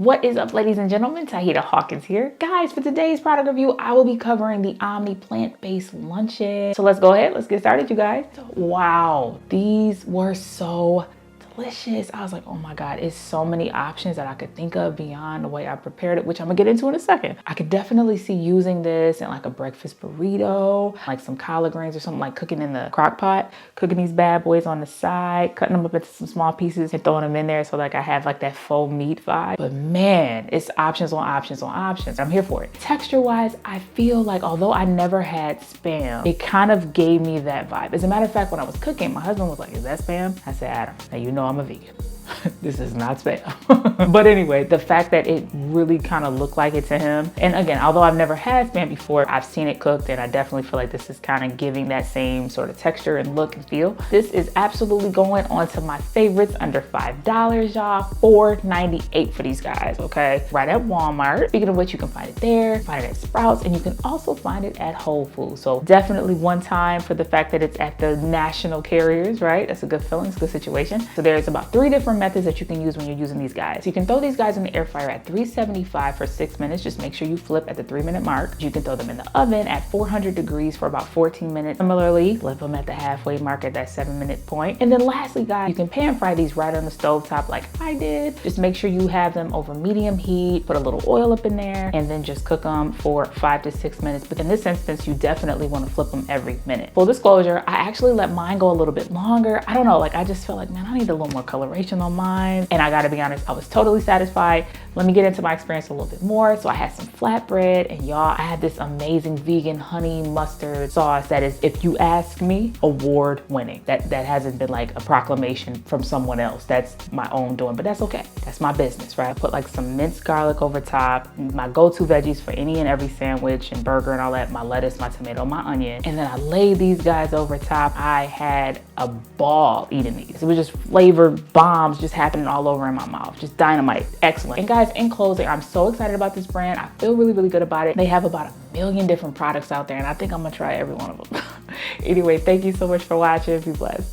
What is up, ladies and gentlemen? Tauheedah Hawkins here. Guys, for today's product review, I will be covering the Omni plant-based luncheon. So let's go ahead. Let's get started, you guys. Wow, these were so delicious. I was like, oh my God, it's so many options that I could think of beyond the way I prepared it, which I'm gonna get into in a second. I could definitely see using this in like a breakfast burrito, like some collard greens or something, like cooking in the crock pot, cooking these bad boys on the side, cutting them up into some small pieces and throwing them in there so like I have like that faux meat vibe. But man, it's options on options on options. I'm here for it. Texture wise, I feel like although I never had Spam, it kind of gave me that vibe. As a matter of fact, when I was cooking, my husband was like, is that Spam? I said, Adam, now you know I'm a vegan. This is not Spam. But anyway, the fact that it really kind of looked like it to him. And again, although I've never had Spam before, I've seen it cooked and I definitely feel like this is kind of giving that same sort of texture and look and feel. This is absolutely going on to my favorites under $5, y'all. $4.98 for these guys, okay? Right at Walmart. Speaking of which, you can find it there, find it at Sprouts, and you can also find it at Whole Foods. So definitely one time for the fact that it's at the national carriers, right? That's a good feeling, it's a good situation. So there's about 3 different methods that you can use when you're using these guys. You can throw these guys in the air fryer at 375 for 6 minutes. Just make sure you flip at the 3-minute mark. You can throw them in the oven at 400 degrees for about 14 minutes. Similarly, flip them at the halfway mark at that 7-minute point. And then lastly, guys, you can pan fry these right on the stove top like I did. Just make sure you have them over medium heat, put a little oil up in there, and then just cook them for 5 to 6 minutes. But in this instance, you definitely want to flip them every minute. Full disclosure, I actually let mine go a little bit longer. I don't know, like I just felt like, man, I need a little more coloration on mine. And I gotta be honest, I was totally satisfied. Let me get into my experience a little bit more. So I had some flatbread, and y'all, I had this amazing vegan honey mustard sauce that is, if you ask me, award winning. That hasn't been like a proclamation from someone else. That's my own doing, but that's okay. That's my business, right? I put like some minced garlic over top, my go-to veggies for any and every sandwich and burger and all that, my lettuce, my tomato, my onion. And then I laid these guys over top. I had a ball eating these. It was just flavor bombs just happening all over in my mouth. Just dynamite. Excellent. And guys, in closing, I'm so excited about this brand. I feel really, really good about it. They have about 1 million different products out there, and I think I'm gonna try every one of them. Anyway, thank you so much for watching. Be blessed.